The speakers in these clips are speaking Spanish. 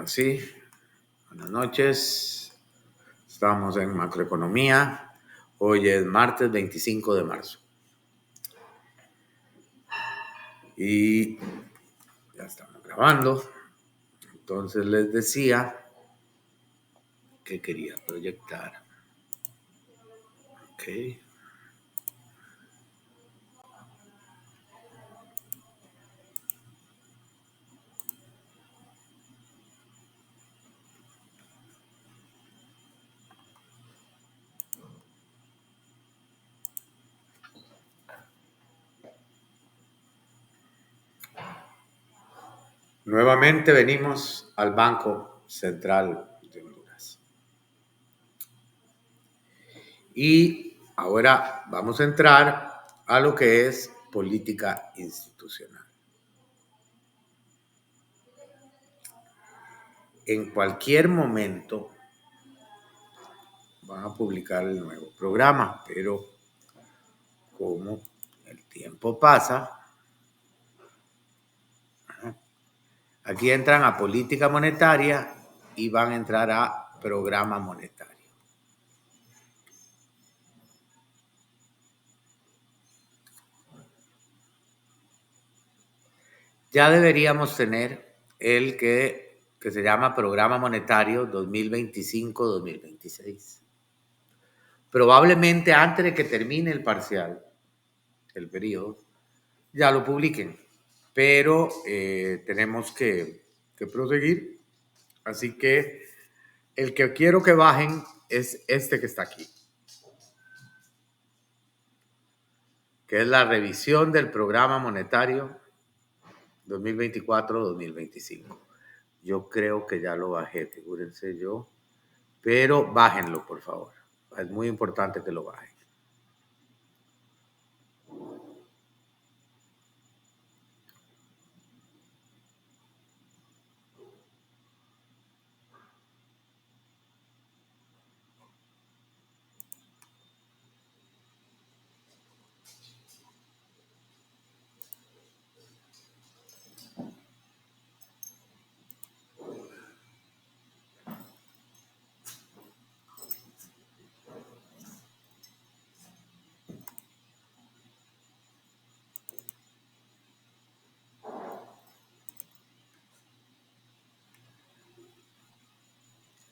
Ahora sí, buenas noches. Estamos en macroeconomía. Hoy es martes 25 de marzo. Y ya estamos grabando. Entonces les decía que quería proyectar. Ok. Nuevamente venimos al Banco Central de Honduras. Y ahora vamos a entrar a lo que es política institucional. En cualquier momento van a publicar el nuevo programa, pero como el tiempo pasa, aquí entran a política monetaria y van a entrar a programa monetario. Ya deberíamos tener el que se llama Programa Monetario 2025-2026. Probablemente antes de que termine el parcial, el periodo, ya lo publiquen. Pero tenemos que proseguir. Así que el que quiero que bajen es este que está aquí, que es la revisión del programa monetario 2024-2025. Yo creo que ya lo bajé, figúrense yo, pero bájenlo, por favor. Es muy importante que lo bajen.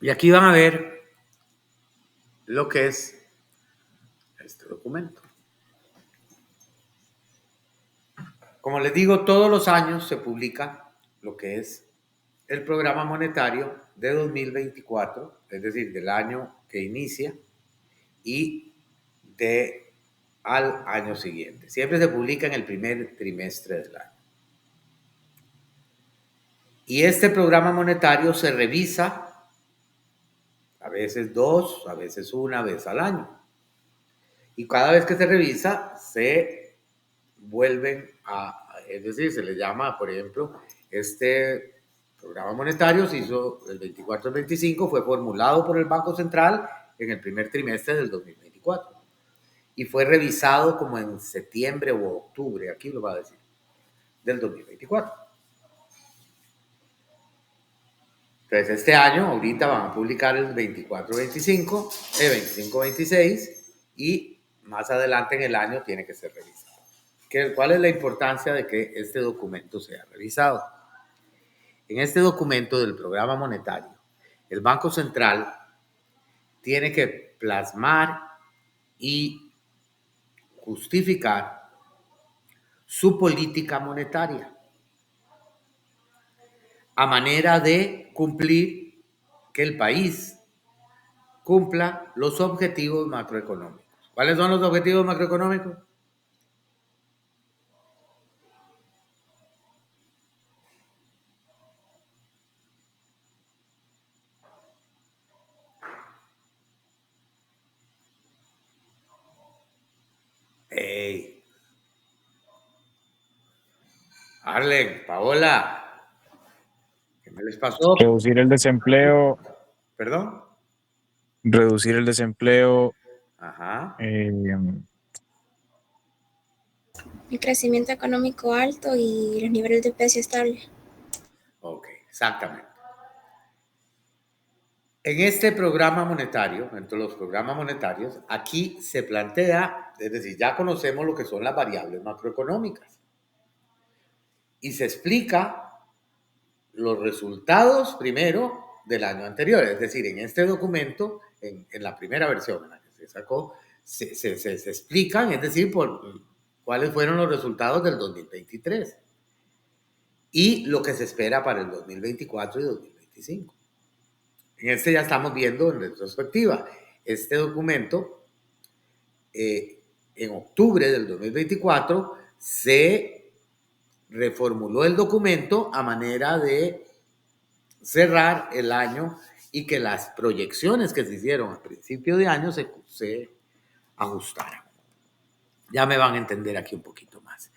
Y aquí van a ver lo que es este documento. Como les digo, todos los años se publica lo que es el programa monetario de 2024, es decir, del año que inicia y al año siguiente. Siempre se publica en el primer trimestre del año. Y este programa monetario se revisa a veces dos, a veces una vez al año. Y cada vez que se revisa, se vuelven es decir, se le llama, por ejemplo, este programa monetario se hizo el 24 al 25, fue formulado por el Banco Central en el primer trimestre del 2024 y fue revisado como en septiembre o octubre, aquí lo va a decir, del 2024. Entonces, este año, ahorita van a publicar el 24-25, el 25-26 y más adelante en el año tiene que ser revisado. ¿Cuál es la importancia de que este documento sea revisado? En este documento del programa monetario, el Banco Central tiene que plasmar y justificar su política monetaria a manera de cumplir que el país cumpla los objetivos macroeconómicos. ¿Cuáles son los objetivos macroeconómicos? ¡Hey! Arlen, Paola, ¿qué me les pasó? Reducir el desempleo. ¿Perdón? Reducir el desempleo. Ajá. El crecimiento económico alto y los niveles de precio estable. Ok, exactamente. En este programa monetario, entre los programas monetarios, aquí se plantea, es decir, ya conocemos lo que son las variables macroeconómicas y se explica los resultados primero del año anterior. Es decir, en este documento, en la primera versión en la que se sacó, se explican, es decir, cuáles fueron los resultados del 2023 y lo que se espera para el 2024 y 2025. En este ya estamos viendo en retrospectiva. Este documento, en octubre del 2024, se reformuló el documento a manera de cerrar el año y que las proyecciones que se hicieron a principio de año se ajustaran. Ya me van a entender aquí un poquito más.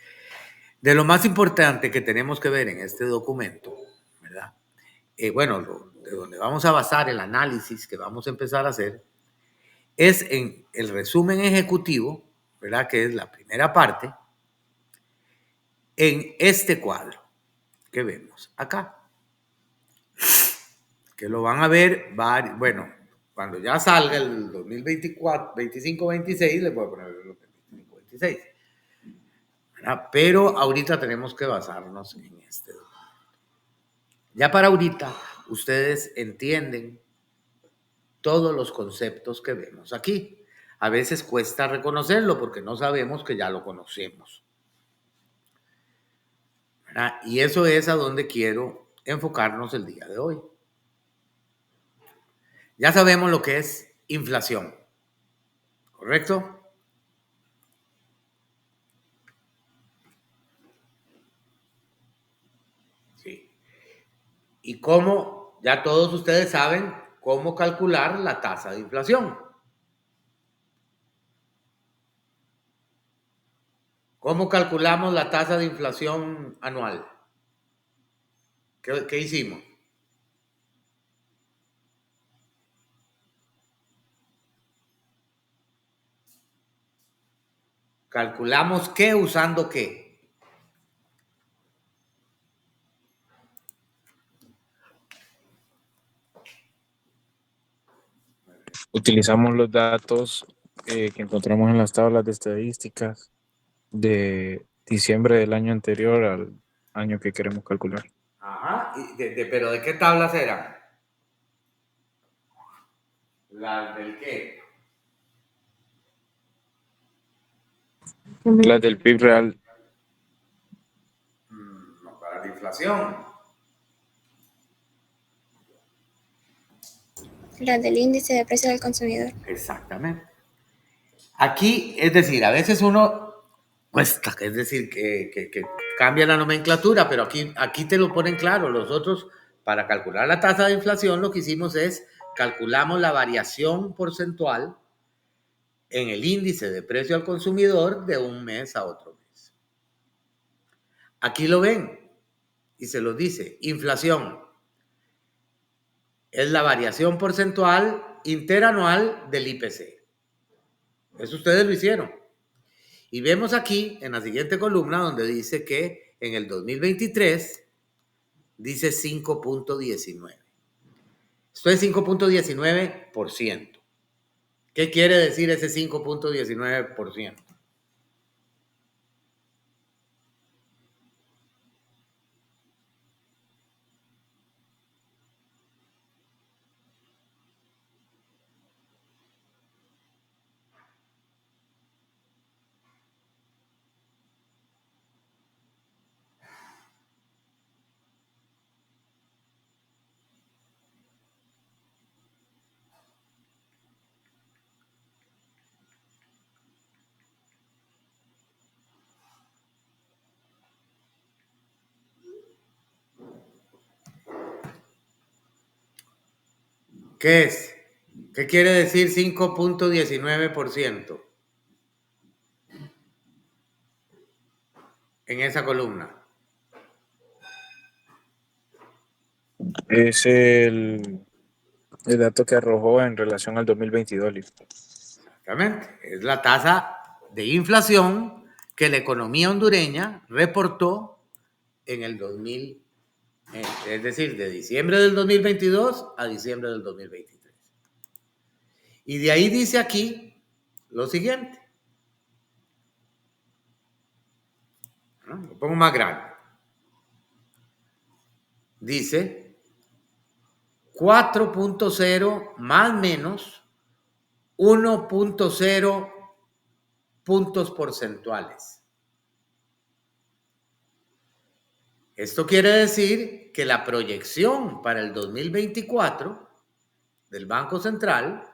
De lo más importante que tenemos que ver en este documento, ¿verdad? De donde vamos a basar el análisis que vamos a empezar a hacer, es en el resumen ejecutivo, ¿verdad? Que es la primera parte, en este cuadro que vemos acá. Que lo van a ver, bueno, cuando ya salga el 2024, 25-26, les voy a poner el 25-26. Pero ahorita tenemos que basarnos en este documento. Ya para ahorita, ustedes entienden todos los conceptos que vemos aquí. A veces cuesta reconocerlo porque no sabemos que ya lo conocemos. ¿Verdad? Y eso es a donde quiero enfocarnos el día de hoy. Ya sabemos lo que es inflación, ¿correcto? Sí. Y cómo, ya todos ustedes saben cómo calcular la tasa de inflación. ¿Cómo calculamos la tasa de inflación anual? ¿Qué hicimos? ¿Calculamos qué usando qué? Utilizamos los datos que encontramos en las tablas de estadísticas de diciembre del año anterior al año que queremos calcular. Ajá, pero ¿de qué tablas eran? ¿Las del qué? Las del PIB real. No, para la inflación. La del índice de precio del consumidor. Exactamente. Aquí, es decir, a veces uno cuesta, es decir, que cambia la nomenclatura, pero aquí te lo ponen claro. Los otros, para calcular la tasa de inflación, lo que hicimos es calculamos la variación porcentual en el índice de precio al consumidor de un mes a otro mes. Aquí lo ven y se los dice, inflación es la variación porcentual interanual del IPC. Eso ustedes lo hicieron. Y vemos aquí en la siguiente columna donde dice que en el 2023 dice 5.19. Esto es 5.19%. ¿Qué quiere decir ese 5.19%? ¿Qué es? ¿Qué quiere decir 5.19% en esa columna? Es el dato que arrojó en relación al 2022. Exactamente. Es la tasa de inflación que la economía hondureña reportó en el 2022. Es decir, de diciembre del 2022 a diciembre del 2023. Y de ahí dice aquí lo siguiente. Lo pongo más grande. Dice 4.0 más menos 1.0 puntos porcentuales. Esto quiere decir que la proyección para el 2024 del Banco Central,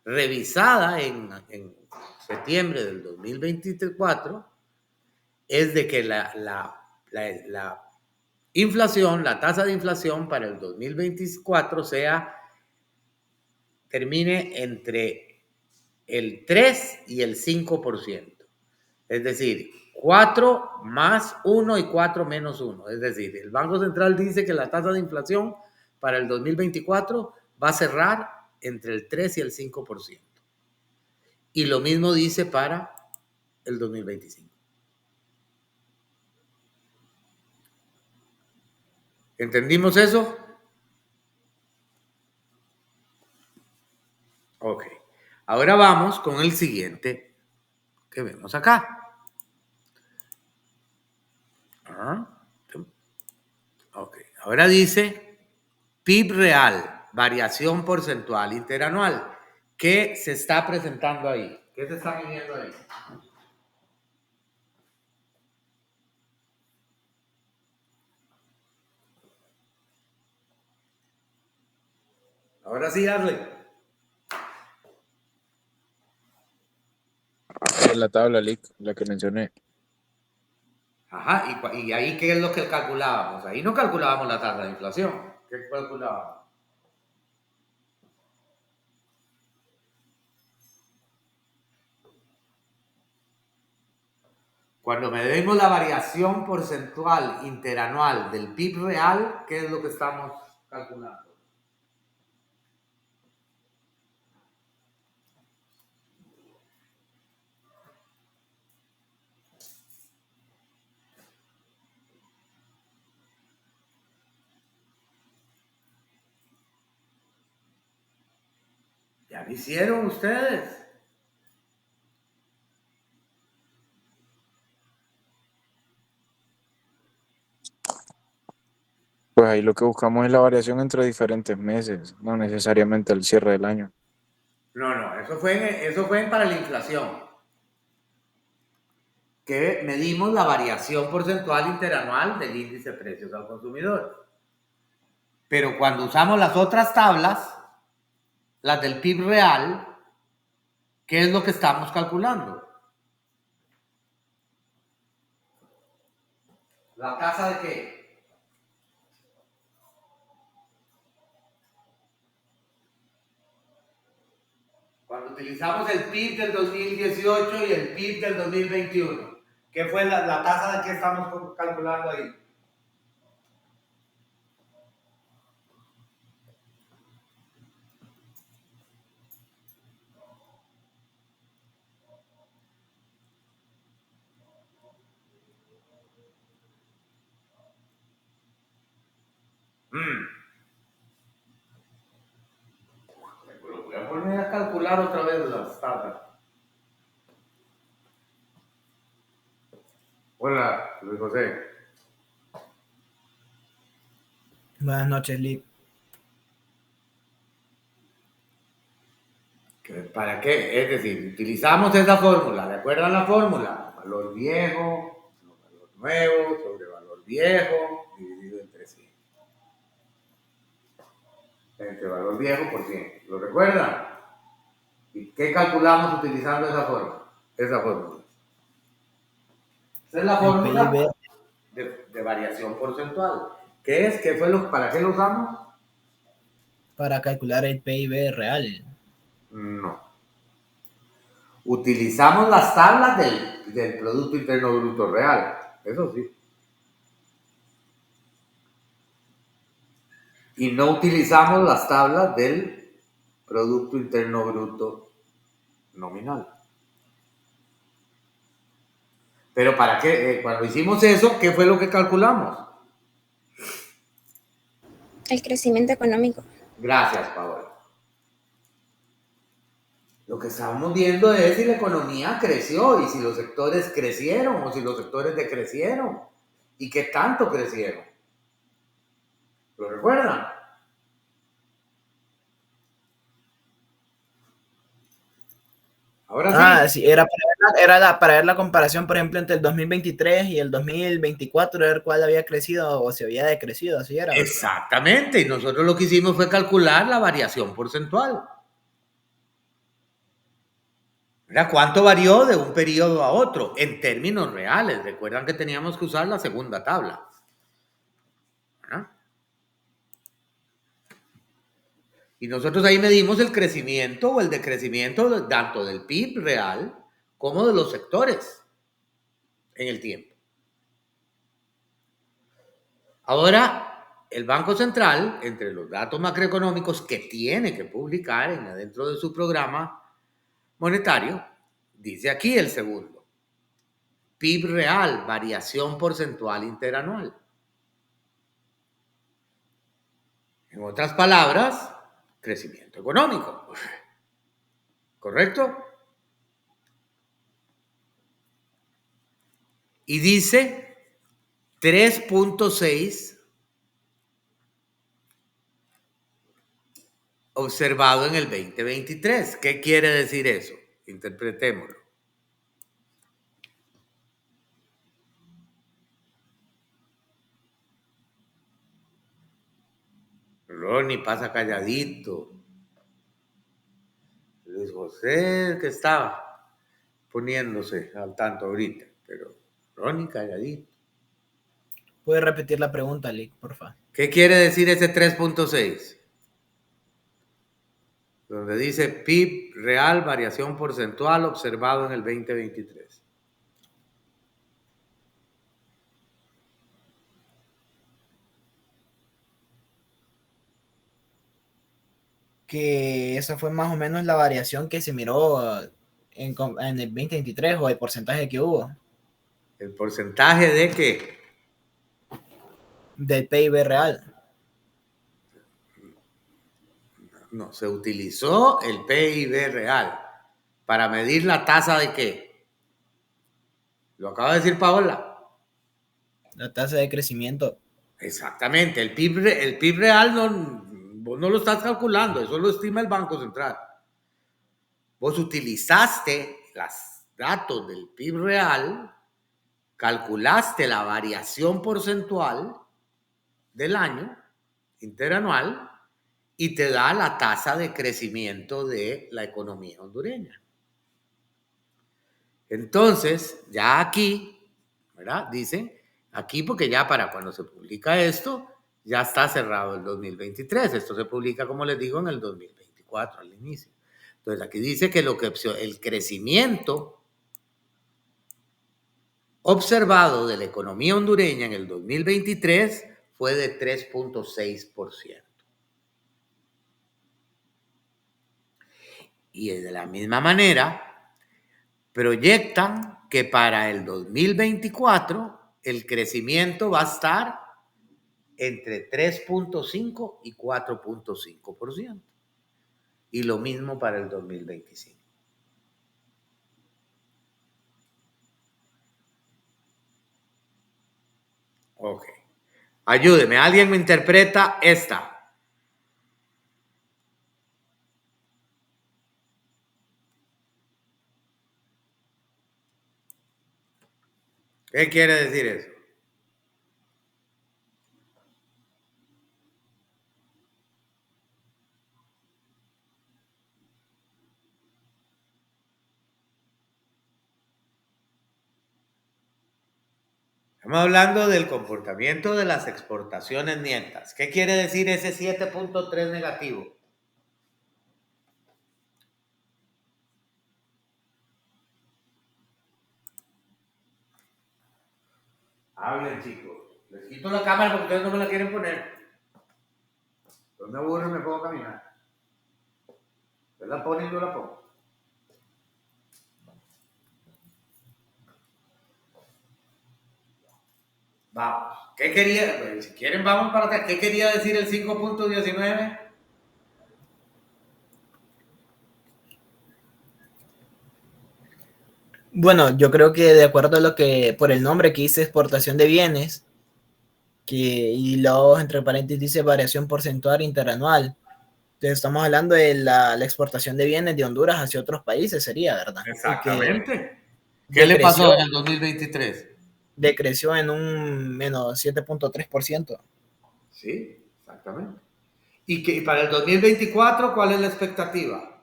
revisada en septiembre del 2024, es de que la inflación, la tasa de inflación para el 2024 termine entre el 3 y el 5%. Es decir, 4 más 1 y 4 menos 1. Es decir, el Banco Central dice que la tasa de inflación para el 2024 va a cerrar entre el 3 y el 5%. Y lo mismo dice para el 2025. ¿Entendimos eso? Ok. Ahora vamos con el siguiente que vemos acá. Ok. Ahora dice PIB real, variación porcentual interanual. ¿Qué se está presentando ahí? ¿Qué se está midiendo ahí? Ahora sí, Arley. La tabla LIC, la que mencioné. Ajá, y ahí ¿qué es lo que calculábamos? Ahí no calculábamos la tasa de inflación. ¿Qué calculábamos? Cuando medimos la variación porcentual interanual del PIB real, ¿qué es lo que estamos calculando? ¿Ya lo hicieron ustedes? Pues ahí lo que buscamos es la variación entre diferentes meses, no necesariamente el cierre del año. No, eso fue para la inflación. Que medimos la variación porcentual interanual del índice de precios al consumidor. Pero cuando usamos las otras tablas, las del PIB real, ¿qué es lo que estamos calculando? ¿La tasa de qué? Cuando utilizamos el PIB del 2018 y el PIB del 2021, ¿qué fue la tasa de qué estamos calculando ahí? Voy a poner a calcular otra vez las tasas. Hola, Luis José. Buenas noches, Lick. ¿Para qué? Es decir, utilizamos esa fórmula. ¿Recuerdan la fórmula? Valor viejo, valor nuevo, sobre valor viejo, dividido entre 100. Entre valor viejo por 100. ¿Lo recuerdan? ¿Y qué calculamos utilizando esa fórmula? Esa fórmula. Esa es la fórmula de variación porcentual. ¿Qué es? ¿Qué fue ¿Para qué lo usamos? Para calcular el PIB real. No. Utilizamos las tablas del Producto Interno Bruto Real. Eso sí. Y no utilizamos las tablas del Producto Interno Bruto nominal. Pero ¿para qué? Cuando hicimos eso, ¿qué fue lo que calculamos? El crecimiento económico. Gracias, Paola. Lo que estábamos viendo es si la economía creció y si los sectores crecieron o si los sectores decrecieron y qué tanto crecieron. ¿Lo recuerdan? Ahora sí. Sí, era para ver la comparación, por ejemplo, entre el 2023 y el 2024, ver cuál había crecido o si había decrecido, así era, ¿verdad? Exactamente, y nosotros lo que hicimos fue calcular la variación porcentual. ¿Verdad? ¿Cuánto varió de un periodo a otro en términos reales? Recuerdan que teníamos que usar la segunda tabla. ¿Verdad? Y nosotros ahí medimos el crecimiento o el decrecimiento tanto del PIB real como de los sectores en el tiempo. Ahora, el Banco Central, entre los datos macroeconómicos que tiene que publicar dentro de su programa monetario, dice aquí el segundo: PIB real, variación porcentual interanual. En otras palabras, crecimiento económico. ¿Correcto? Y dice 3.6 observado en el 2023. ¿Qué quiere decir eso? Interpretémoslo. Ronnie pasa calladito. Luis José que estaba poniéndose al tanto ahorita, pero Ronnie calladito. ¿Puede repetir la pregunta, Lick, por favor? ¿Qué quiere decir ese 3.6? Donde dice PIB real, variación porcentual observado en el 2023. Que esa fue más o menos la variación que se miró en el 2023 o el porcentaje que hubo. ¿El porcentaje de qué? Del PIB real. No, se utilizó el PIB real para medir la tasa de qué. Lo acaba de decir Paola. La tasa de crecimiento. Exactamente, el PIB real vos no lo estás calculando, eso lo estima el Banco Central. Vos utilizaste los datos del PIB real, calculaste la variación porcentual del año interanual y te da la tasa de crecimiento de la economía hondureña. Entonces, ya aquí, ¿verdad? Dicen, aquí porque ya para cuando se publica esto, ya está cerrado el 2023. Esto se publica, como les digo, en el 2024, al inicio. Entonces, aquí dice que el crecimiento observado de la economía hondureña en el 2023 fue de 3.6%. Y de la misma manera, proyectan que para el 2024 el crecimiento va a estar entre 3.5 y 4.5%. Y lo mismo para el 2025. Ok. Ayúdeme, ¿alguien me interpreta esta? ¿Qué quiere decir eso? Estamos hablando del comportamiento de las exportaciones netas. ¿Qué quiere decir ese 7.3 negativo? Hablen, chicos. Les quito la cámara porque ustedes no me la quieren poner. Yo me aburro y me puedo caminar. Ustedes la ponen y yo la pongo. Vamos. ¿Qué quería? Pues, si quieren, vamos para atrás. ¿Qué quería decir el 5.19? Bueno, yo creo que de acuerdo a lo que, por el nombre que dice exportación de bienes, y luego entre paréntesis dice variación porcentual interanual. Entonces estamos hablando de la exportación de bienes de Honduras hacia otros países, sería, ¿verdad? Y que Exactamente. ¿Qué le decreció, pasó en el 2023? decreció en un menos 7.3%. Sí, exactamente. Y para el 2024, ¿cuál es la expectativa?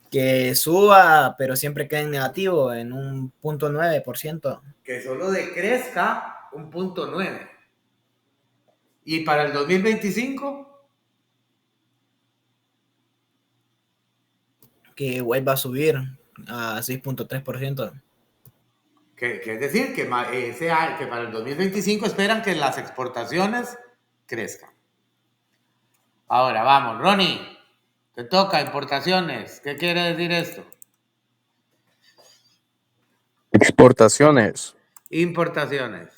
Que suba, pero siempre queda en negativo, en un 0.9%. Que solo decrezca un 0.9. ¿Y para el 2025? Que vuelva a subir a 6.3%. Que es decir, que para el 2025 esperan que las exportaciones crezcan. Ahora, vamos, Ronnie, te toca importaciones. ¿Qué quiere decir esto? Exportaciones. Importaciones.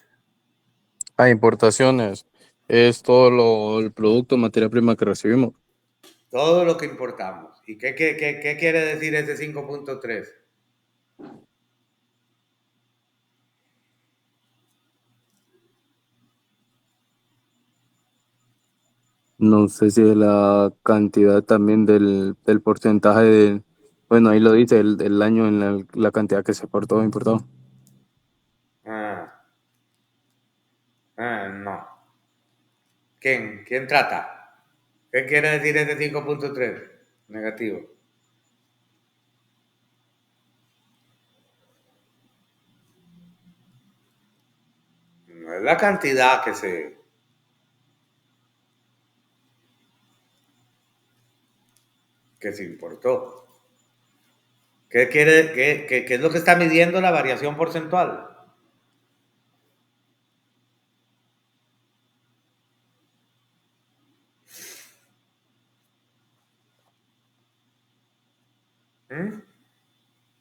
Importaciones. Es todo el producto, materia prima que recibimos. Todo lo que importamos. ¿Y qué quiere decir ese 5.3? No sé si es la cantidad también del porcentaje de, bueno, ahí lo dice, el año en la cantidad que se exportó o importó. Ah, no. ¿Quién trata? ¿Qué quiere decir ese 5.3? Negativo. No es la cantidad que se importó. ¿Qué es lo que está midiendo la variación porcentual? ¿Mm?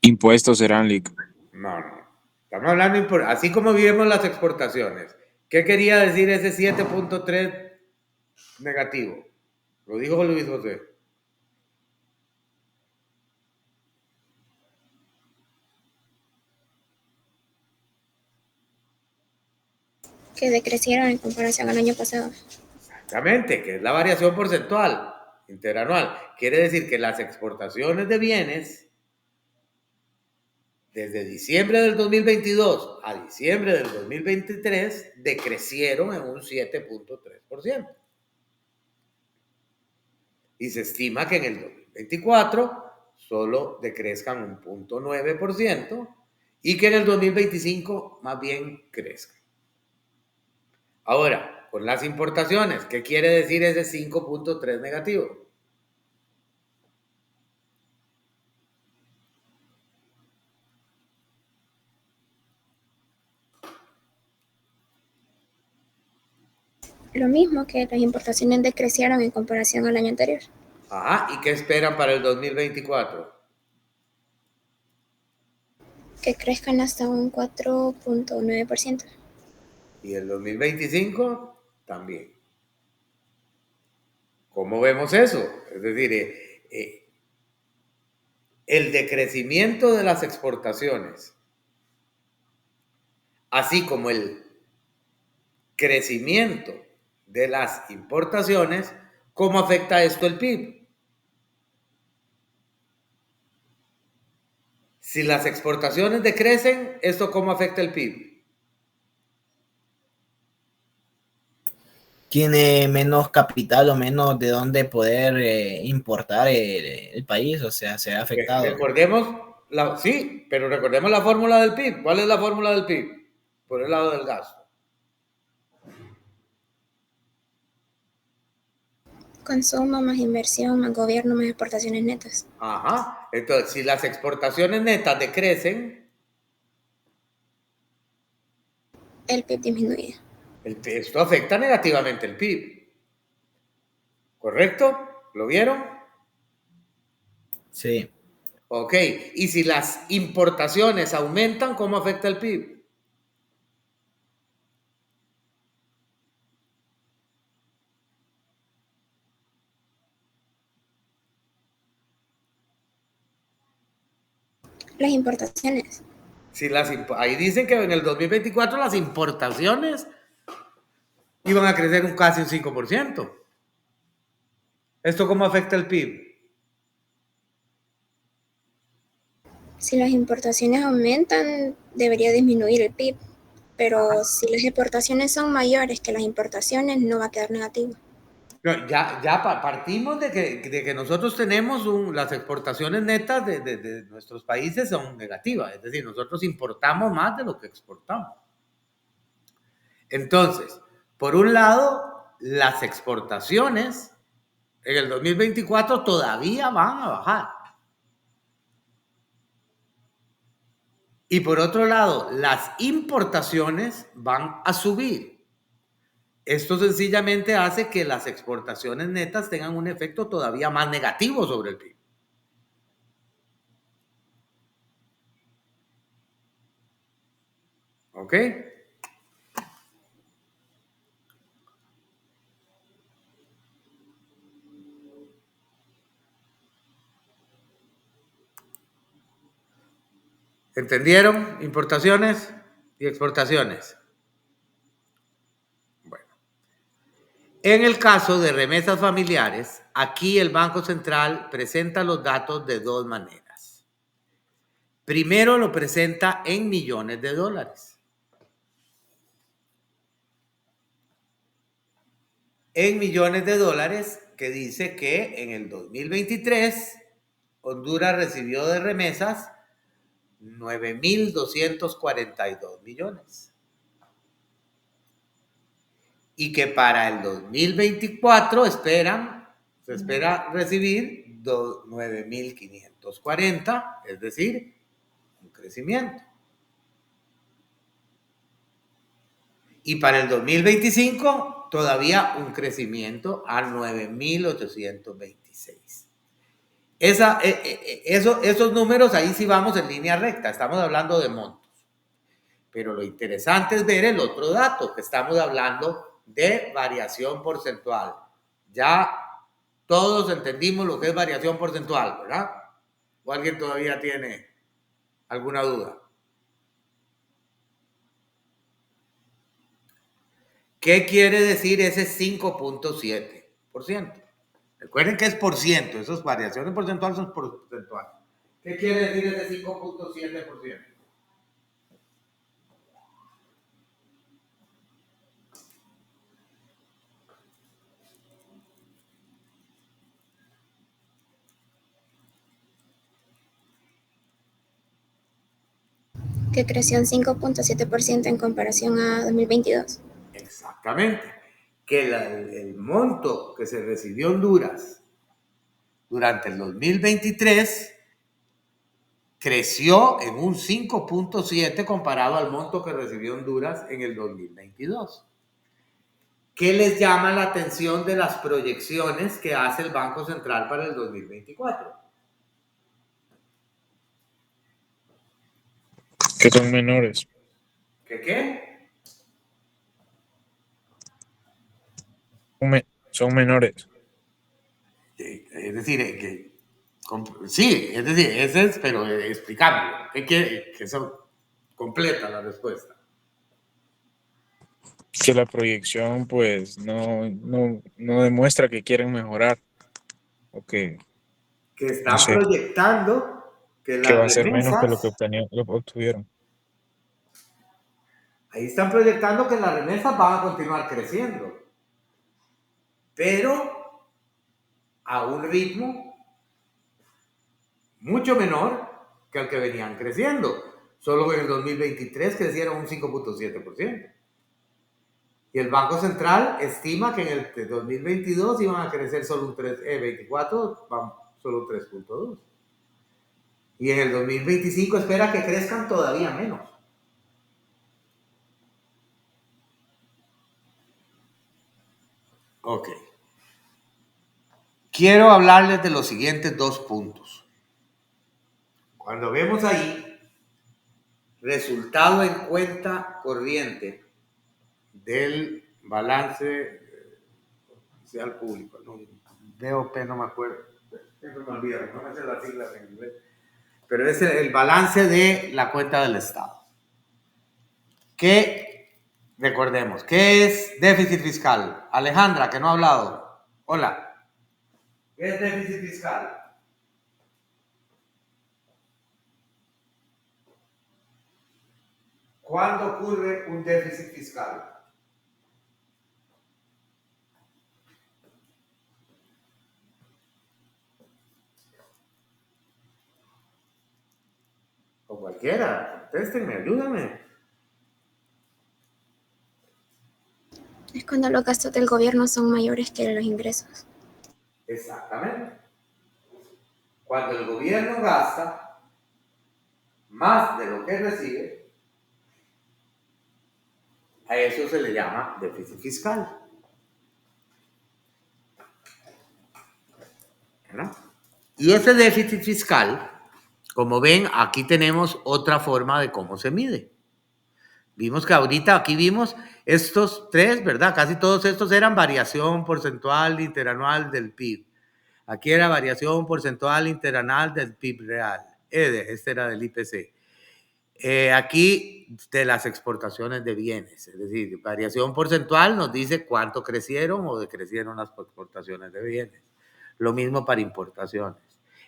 Impuestos serán, Lick. No, no. Estamos hablando, así como vivimos las exportaciones. ¿Qué quería decir ese 7.3 negativo? Lo dijo Luis José. Que decrecieron en comparación al año pasado. Exactamente, que es la variación porcentual interanual. Quiere decir que las exportaciones de bienes desde diciembre del 2022 a diciembre del 2023 decrecieron en un 7.3%. Y se estima que en el 2024 solo decrezcan un 0.9% y que en el 2025 más bien crezcan. Ahora, con las importaciones, ¿qué quiere decir ese 5.3 negativo? Lo mismo que las importaciones decrecieron en comparación al año anterior. Ajá, ¿y qué esperan para el 2024? Que crezcan hasta un 4.9%. Y el 2025 también. ¿Cómo vemos eso? Es decir, el decrecimiento de las exportaciones, así como el crecimiento de las importaciones, ¿cómo afecta esto el PIB? Si las exportaciones decrecen, ¿esto cómo afecta el PIB? Tiene menos capital o menos de dónde poder importar el país, o sea, se ha afectado. Recordemos, sí, pero recordemos la fórmula del PIB. ¿Cuál es la fórmula del PIB? Por el lado del gasto. Consumo más inversión más gobierno más exportaciones netas. Ajá. Entonces, si las exportaciones netas decrecen, El PIB disminuye. esto afecta negativamente el PIB. ¿Correcto? ¿Lo vieron? Sí. Ok. Y si las importaciones aumentan, ¿cómo afecta el PIB? Las importaciones. Si ahí dicen que en el 2024 las importaciones iban a crecer casi un 5%. ¿Esto cómo afecta el PIB? Si las importaciones aumentan, debería disminuir el PIB, pero si las exportaciones son mayores que las importaciones, no va a quedar negativo. Ya partimos de que nosotros tenemos las exportaciones netas de nuestros países son negativas, es decir, nosotros importamos más de lo que exportamos. Entonces, por un lado, las exportaciones en el 2024 todavía van a bajar. Y por otro lado, las importaciones van a subir. Esto sencillamente hace que las exportaciones netas tengan un efecto todavía más negativo sobre el PIB. ¿Ok? ¿Entendieron? Importaciones y exportaciones. Bueno. En el caso de remesas familiares, aquí el Banco Central presenta los datos de dos maneras. Primero lo presenta en millones de dólares. En millones de dólares, que dice que en el 2023 Honduras recibió de remesas 9.242 millones. Y que para el 2024 se espera recibir 9.540, es decir, un crecimiento. Y para el 2025 todavía un crecimiento a 9.826. Esos números ahí sí vamos en línea recta, estamos hablando de montos. Pero lo interesante es ver el otro dato, que estamos hablando de variación porcentual. Ya todos entendimos lo que es variación porcentual, ¿verdad? ¿O alguien todavía tiene alguna duda? ¿Qué quiere decir ese 5.7%? Recuerden que es por ciento, esas variaciones porcentuales son porcentuales. ¿Qué quiere decir ese 5.7%? Que creció un 5.7% en comparación a 2022. Exactamente. Que el monto que se recibió Honduras durante el 2023 creció en un 5.7 comparado al monto que recibió Honduras en el 2022. ¿Qué les llama la atención de las proyecciones que hace el Banco Central para el 2024? Que son menores. ¿Qué? Son menores. Es decir, sí, es decir, ese es, pero explicámoslo. ¿Qué quiere? Que eso completa la respuesta. Que la proyección pues no demuestra que quieren mejorar o que, Que no están sé, proyectando que que las va a ser menos que lo que remesas, obtuvieron. ahí están proyectando que las remesas van a continuar creciendo, pero a un ritmo mucho menor que el que venían creciendo. Solo en el 2023 crecieron un 5.7%. Y el Banco Central estima que en el 2022 iban a crecer solo un 24, solo un 3.2. Y en el 2025 espera que crezcan todavía menos. Ok. Quiero hablarles de los siguientes dos puntos. Cuando vemos ahí, resultado en cuenta corriente del balance social público, no, BOP, no me acuerdo, siempre me olvido, no me sé las siglas en inglés, pero es el balance de la cuenta del Estado. Recordemos, ¿qué es déficit fiscal? Alejandra, que no ha hablado. Hola. ¿Qué es déficit fiscal? ¿Cuándo ocurre un déficit fiscal? O cualquiera, contéstenme, ayúdame. Es cuando los gastos del gobierno son mayores que los ingresos. Exactamente. Cuando el gobierno gasta más de lo que recibe, a eso se le llama déficit fiscal. ¿No? Y ese déficit fiscal, como ven, aquí tenemos otra forma de cómo se mide. Vimos que ahorita aquí vimos estos tres, ¿verdad? Casi todos estos eran variación porcentual interanual del PIB. Aquí era variación porcentual interanual del PIB real. Este era del IPC. Aquí de las exportaciones de bienes, es decir, variación porcentual nos dice cuánto crecieron o decrecieron las exportaciones de bienes. Lo mismo para importaciones.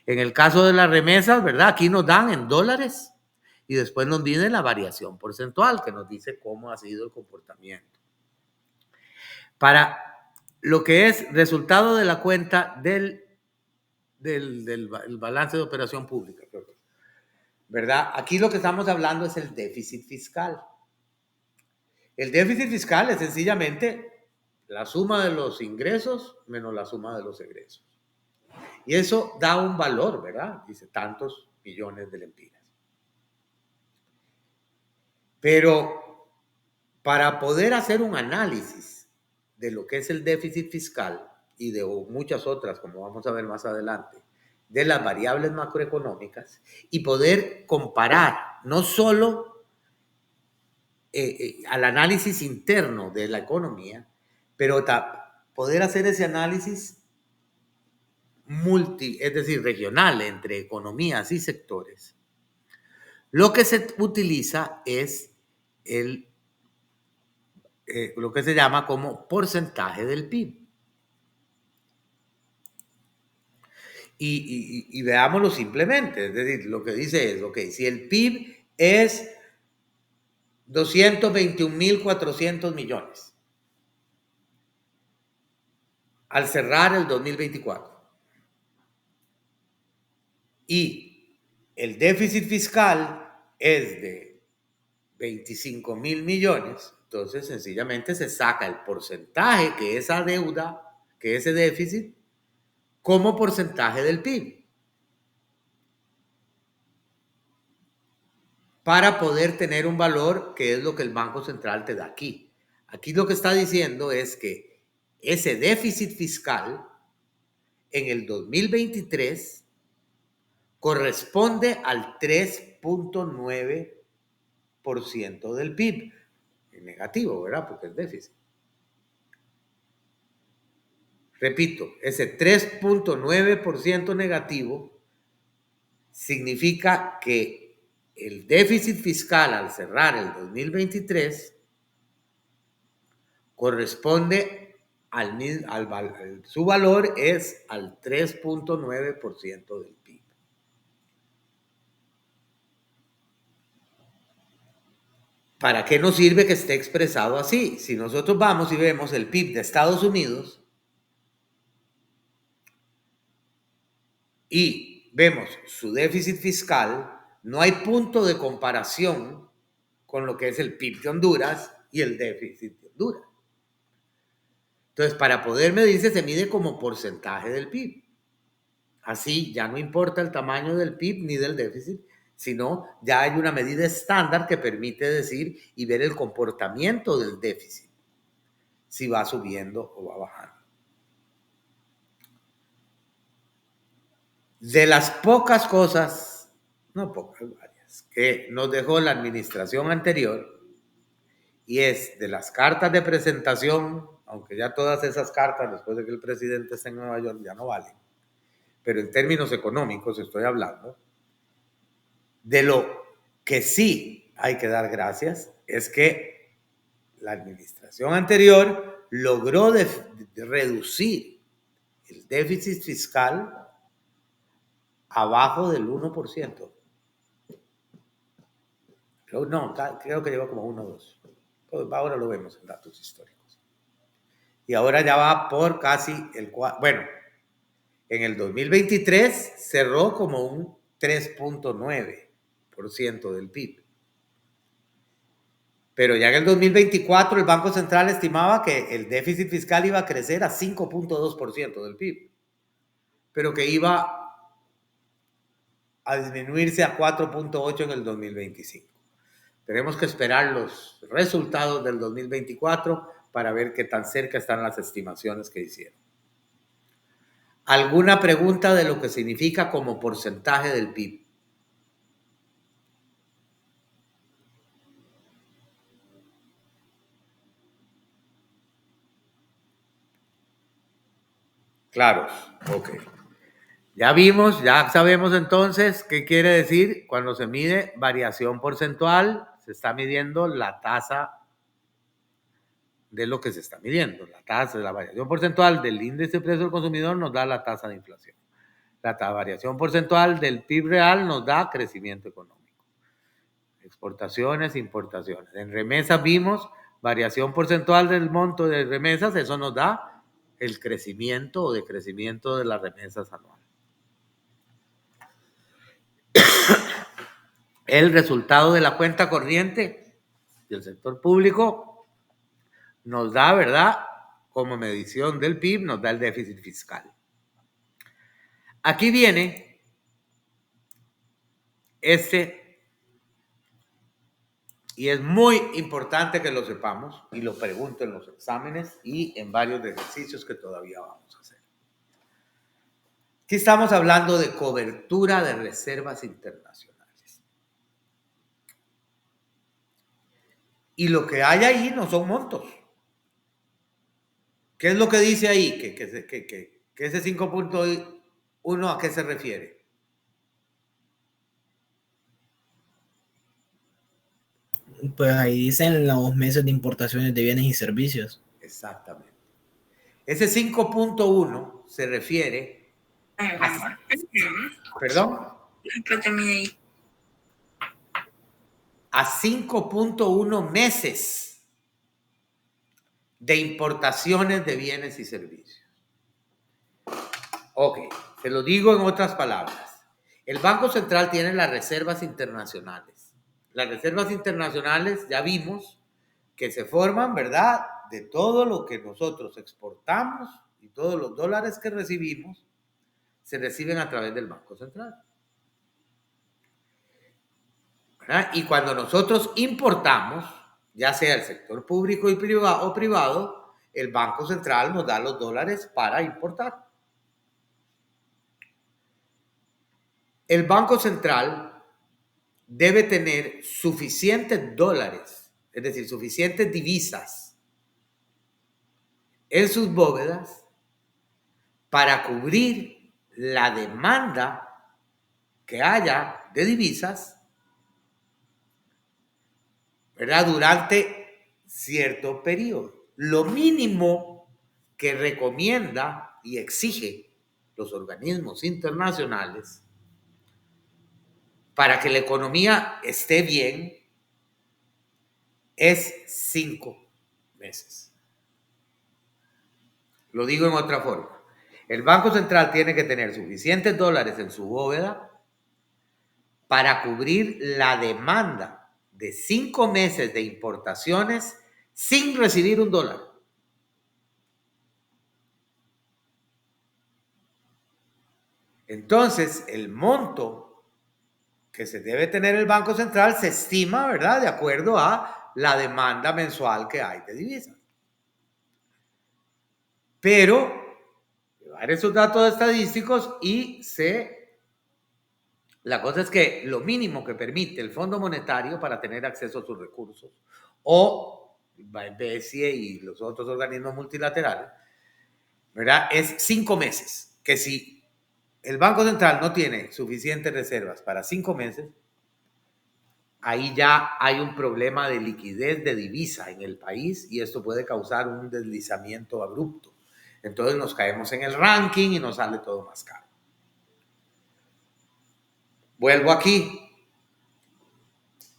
En el caso de las remesas, ¿verdad? Aquí nos dan en dólares y después nos viene la variación porcentual que nos dice cómo ha sido el comportamiento. Para lo que es resultado de la cuenta del balance de operación pública, ¿verdad? Aquí lo que estamos hablando es el déficit fiscal. El déficit fiscal es sencillamente la suma de los ingresos menos la suma de los egresos. Y eso da un valor, ¿verdad? Dice tantos millones de lempiras. Pero para poder hacer un análisis de lo que es el déficit fiscal y de muchas otras, como vamos a ver más adelante, de las variables macroeconómicas y poder comparar no solo al análisis interno de la economía, pero poder hacer ese análisis es decir, regional entre economías y sectores. Lo que se utiliza es lo que se llama como porcentaje del PIB. Y veámoslo simplemente, es decir, lo que dice es, ok, si el PIB es 221.400 millones al cerrar el 2024 y el déficit fiscal es de 25.000 millones, entonces sencillamente se saca el porcentaje que esa deuda, que ese déficit, como porcentaje del PIB. Para poder tener un valor que es lo que el Banco Central te da aquí. Aquí lo que está diciendo es que ese déficit fiscal en el 2023 corresponde al 3.9% del PIB. Negativo, ¿verdad? Porque es déficit. Repito, ese 3.9% negativo significa que el déficit fiscal al cerrar el 2023 corresponde su valor es al 3.9% del PIB. ¿Para qué nos sirve que esté expresado así? Si nosotros vamos y vemos el PIB de Estados Unidos y vemos su déficit fiscal, no hay punto de comparación con lo que es el PIB de Honduras y el déficit de Honduras. Entonces, para poder medirse, se mide como porcentaje del PIB. Así, ya no importa el tamaño del PIB ni del déficit, sino ya hay una medida estándar que permite decir y ver el comportamiento del déficit, si va subiendo o va bajando. De las pocas cosas, no pocas, varias, que nos dejó la administración anterior, y es de las cartas de presentación, aunque ya todas esas cartas, después de que el presidente esté en Nueva York, ya no valen, pero en términos económicos estoy hablando, De lo que sí hay que dar gracias es que la administración anterior logró reducir el déficit fiscal abajo del 1%. Creo que llegó como 1 o 2. Ahora lo vemos en datos históricos. Y ahora ya va por casi el 4. Bueno, en el 2023 cerró como un 3.9% del PIB. Pero ya en el 2024 el Banco Central estimaba que el déficit fiscal iba a crecer a 5.2% del PIB, pero que iba a disminuirse a 4.8% en el 2025. Tenemos que esperar los resultados del 2024 para ver qué tan cerca están las estimaciones que hicieron. ¿Alguna pregunta de lo que significa como porcentaje del PIB? Claros, ok. Ya vimos, ya sabemos entonces qué quiere decir cuando se mide variación porcentual, se está midiendo la tasa de lo que se está midiendo. La tasa de la variación porcentual del índice de precio del consumidor nos da la tasa de inflación. La variación porcentual del PIB real nos da crecimiento económico. Exportaciones, importaciones. En remesas vimos variación porcentual del monto de remesas, eso nos da el crecimiento o decrecimiento de las remesas anuales. El resultado de la cuenta corriente del sector público nos da, ¿verdad? Como medición del PIB, nos da el déficit fiscal. Aquí viene y es muy importante que lo sepamos, y lo pregunto en los exámenes y en varios ejercicios que todavía vamos a hacer. Aquí estamos hablando de cobertura de reservas internacionales. Y lo que hay ahí no son montos. ¿Qué es lo que dice ahí? Que ese 5.1 ¿a qué se refiere? Pues ahí dicen los meses de importaciones de bienes y servicios. Exactamente. Ese 5.1 se refiere a... ¿Perdón? A 5.1 meses de importaciones de bienes y servicios. Ok, se lo digo en otras palabras. El Banco Central tiene las reservas internacionales. Las reservas internacionales ya vimos que se forman, ¿verdad?, de todo lo que nosotros exportamos y todos los dólares que recibimos se reciben a través del Banco Central. ¿Verdad? Y cuando nosotros importamos, ya sea el sector público y privado, el Banco Central nos da los dólares para importar. El Banco Central debe tener suficientes dólares, es decir, suficientes divisas en sus bóvedas para cubrir la demanda que haya de divisas, ¿verdad?, durante cierto periodo. Lo mínimo que recomienda y exige los organismos internacionales para que la economía esté bien es 5 meses. Lo digo en otra forma. El Banco Central tiene que tener suficientes dólares en su bóveda para cubrir la demanda de 5 meses de importaciones sin recibir un dólar. Entonces, el monto que se debe tener el Banco Central se estima, ¿verdad?, de acuerdo a la demanda mensual que hay de divisas. Pero llevar esos datos estadísticos la cosa es que lo mínimo que permite el Fondo Monetario para tener acceso a sus recursos, o BCE y los otros organismos multilaterales, ¿verdad?, es 5 meses. Que si el Banco Central no tiene suficientes reservas para 5 meses, ahí ya hay un problema de liquidez de divisa en el país y esto puede causar un deslizamiento abrupto. Entonces nos caemos en el ranking y nos sale todo más caro. Vuelvo aquí.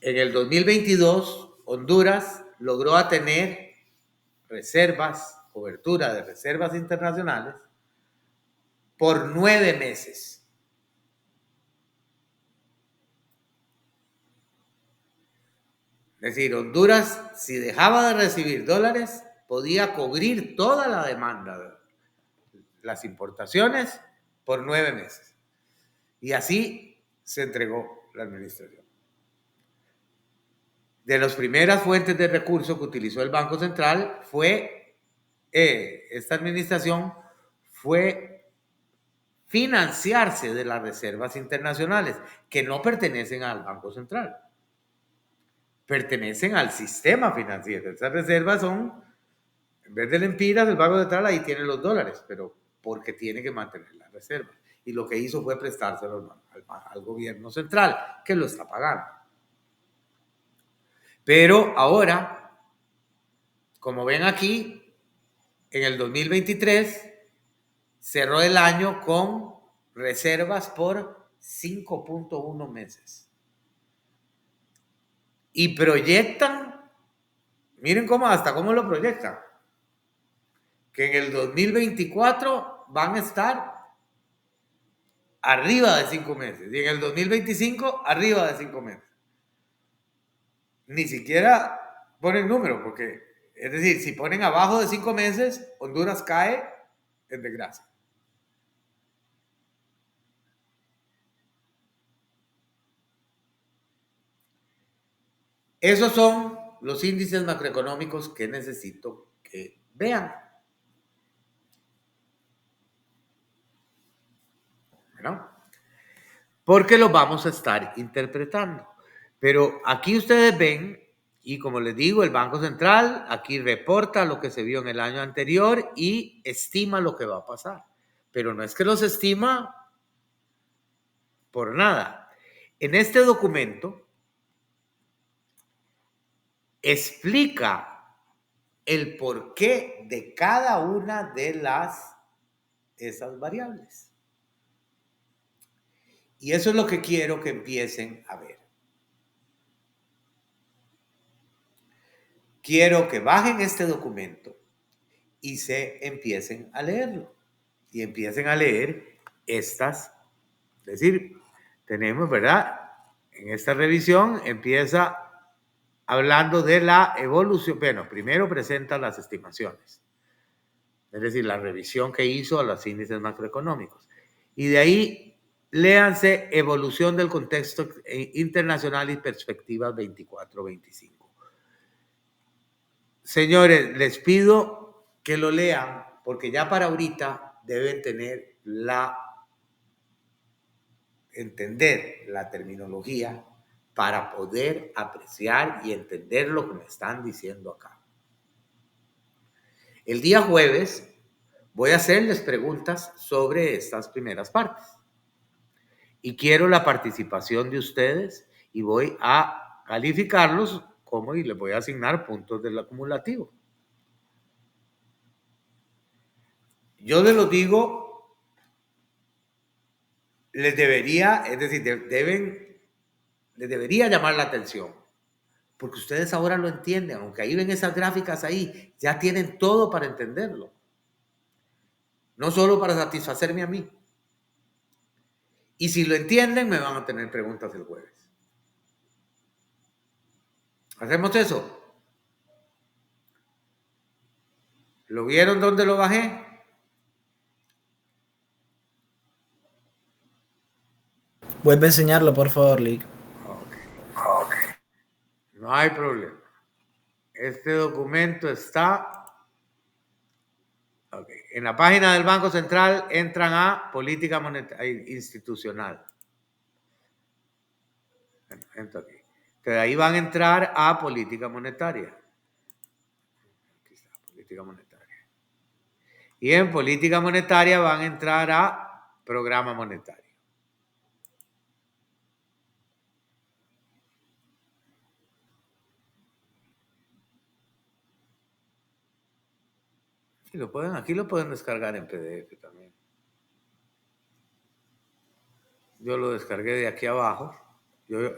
En el 2022, Honduras logró tener reservas, cobertura de reservas internacionales por 9 meses. Es decir, Honduras, si dejaba de recibir dólares, podía cubrir toda la demanda de las importaciones por 9 meses. Y así se entregó la administración. De las primeras fuentes de recursos que utilizó el Banco Central fue, esta administración fue financiarse de las reservas internacionales, que no pertenecen al Banco Central, pertenecen al sistema financiero. Esas reservas son, en vez de lempiras, el Banco Central ahí tiene los dólares, pero porque tiene que mantener las reservas. Y lo que hizo fue prestárselo al gobierno central, que lo está pagando. Pero ahora, como ven aquí, en el 2023 cerró el año con reservas por 5.1 meses. Y proyectan, miren hasta cómo lo proyectan, que en el 2024 van a estar arriba de 5 meses y en el 2025 arriba de 5 meses. Ni siquiera ponen número, porque, es decir, si ponen abajo de 5 meses, Honduras cae en desgracia. Esos son los índices macroeconómicos que necesito que vean. ¿No? Porque los vamos a estar interpretando. Pero aquí ustedes ven, y como les digo, el Banco Central aquí reporta lo que se vio en el año anterior y estima lo que va a pasar. Pero no es que los estima por nada. En este documento explica el porqué de cada una de esas variables. Y eso es lo que quiero que empiecen a ver. Quiero que bajen este documento y se empiecen a leerlo. Y empiecen a leer estas. Es decir, tenemos, ¿verdad? En esta revisión empieza hablando de la evolución. Bueno, primero presenta las estimaciones. Es decir, la revisión que hizo a los índices macroeconómicos. Y de ahí, léanse evolución del contexto internacional y perspectivas 24-25. Señores, les pido que lo lean, porque ya para ahorita deben entender la terminología para poder apreciar y entender lo que me están diciendo acá. El día jueves voy a hacerles preguntas sobre estas primeras partes. Y quiero la participación de ustedes y voy a calificarlos y les voy a asignar puntos del acumulativo. Yo les lo digo, les debería llamar la atención, porque ustedes ahora lo entienden, aunque ahí ven esas gráficas ahí, ya tienen todo para entenderlo. No solo para satisfacerme a mí. Y si lo entienden, me van a tener preguntas el jueves. ¿Hacemos eso? ¿Lo vieron dónde lo bajé? Vuelve a enseñarlo, por favor, Lick. Ok. No hay problema. Este documento está... Okay. En la página del Banco Central entran a política monetaria institucional. Entro aquí. Entonces ahí van a entrar a política monetaria. Aquí está, política monetaria. Y en política monetaria van a entrar a programa monetario. Sí, aquí lo pueden descargar en PDF también. Yo lo descargué de aquí abajo.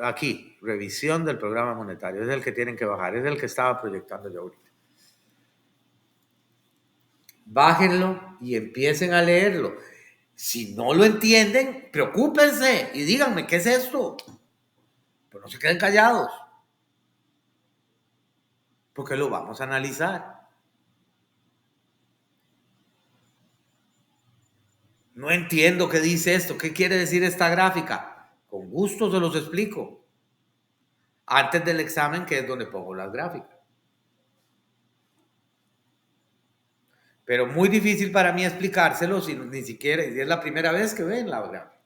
Aquí, revisión del programa monetario. Es el que tienen que bajar. Es el que estaba proyectando yo ahorita. Bájenlo y empiecen a leerlo. Si no lo entienden, preocúpense y díganme, ¿qué es esto? Pero no se queden callados. Porque lo vamos a analizar. No entiendo qué dice esto. ¿Qué quiere decir esta gráfica? Con gusto se los explico. Antes del examen, que es donde pongo las gráficas. Pero muy difícil para mí explicárselo si ni siquiera, si es la primera vez que ven la gráfica.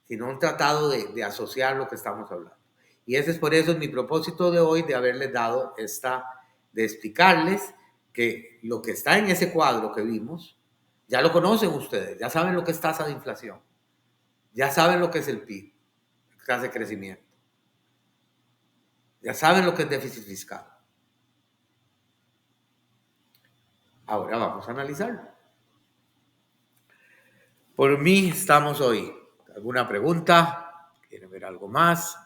Si no han tratado de asociar lo que estamos hablando. Y ese es por eso mi propósito de hoy, de haberles dado de explicarles que lo que está en ese cuadro que vimos, ya lo conocen ustedes, ya saben lo que es tasa de inflación, ya saben lo que es el PIB, tasa de crecimiento, ya saben lo que es déficit fiscal. Ahora vamos a analizarlo. Por mí estamos hoy. ¿Alguna pregunta? ¿Quieren ver algo más?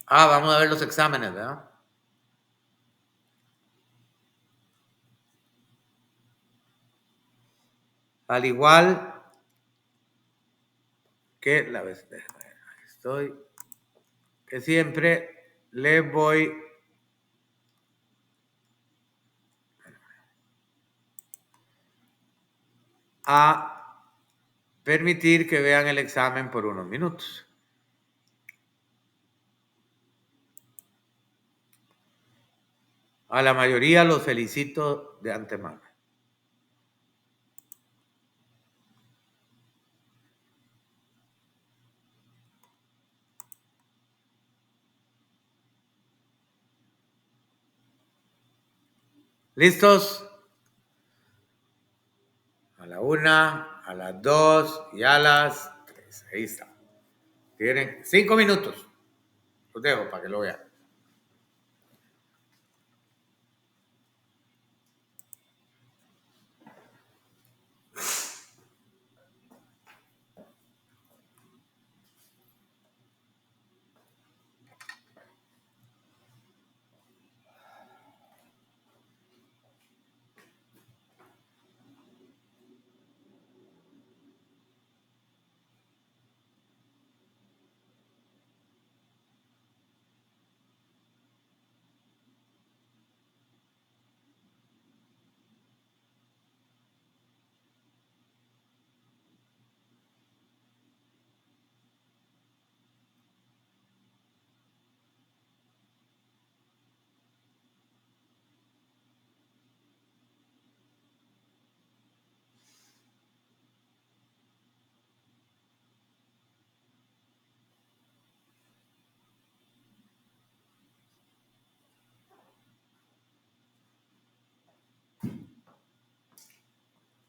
Vamos a ver los exámenes, ¿verdad? Al igual que la vez, estoy, que siempre le voy a permitir que vean el examen por unos minutos. A la mayoría los felicito de antemano. ¿Listos? A la 1, a las 2 y a las 3. Ahí está. Tienen 5 minutos. Los dejo para que lo vean.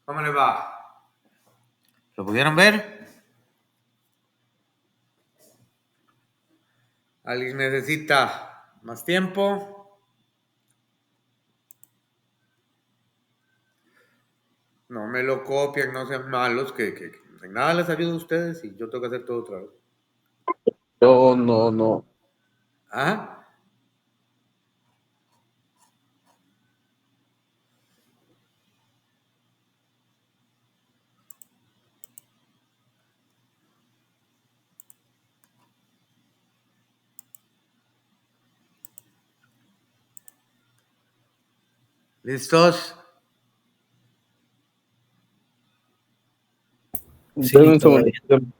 ¿Cómo les va? ¿Lo pudieron ver? ¿Alguien necesita más tiempo? No me lo copien, no sean malos, que en nada les ayuda a ustedes y yo tengo que hacer todo otra vez. No. ¿Ah? ¿Listos? Sí, Dame un todavía. segundo.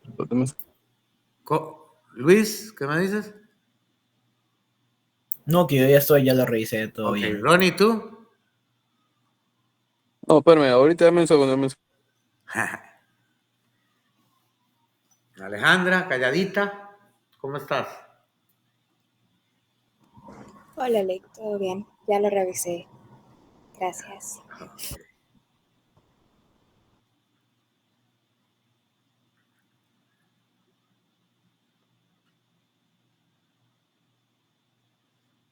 Luis, ¿qué me dices? No, que yo ya estoy, ya lo revisé, todo Ok, bien. Ronnie, ¿tú? No, espérame, ahorita dame un segundo. Alejandra, calladita, ¿cómo estás? Hola, Lake, todo bien. Ya lo revisé. Gracias. Okay.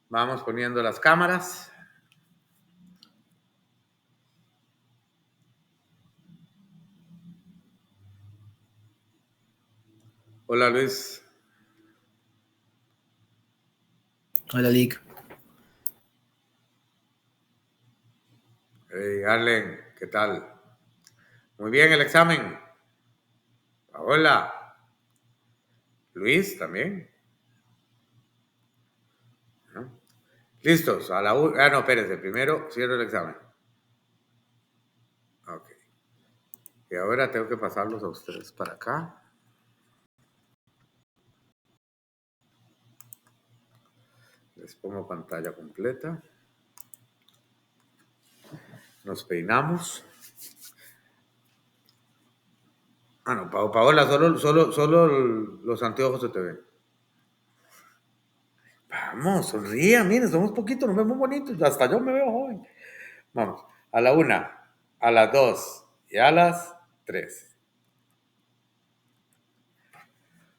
Vamos poniendo las cámaras. Hola Luis. Hola, Lick. Hey, Arlen, ¿qué tal? Muy bien el examen. Hola. Luis también. ¿No? Listos. A la no, espérense. Primero cierro el examen. Ok. Y ahora tengo que pasarlos a ustedes para acá. Les pongo pantalla completa. Nos peinamos. Ah, no, Paola, solo los anteojos se te ven. Vamos, sonría, miren, somos poquitos, nos vemos bonitos, hasta yo me veo joven. Vamos, a la 1, a las 2 y a las 3.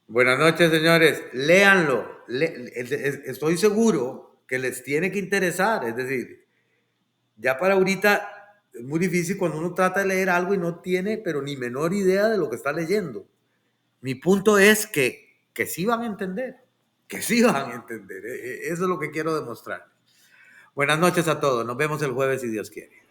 Buenas noches, señores. Léanlo. Estoy seguro que les tiene que interesar. Es decir, ya para ahorita es muy difícil cuando uno trata de leer algo y no tiene, pero ni menor idea de lo que está leyendo. Mi punto es que sí van a entender. Que sí van a entender. Eso es lo que quiero demostrar. Buenas noches a todos. Nos vemos el jueves si Dios quiere.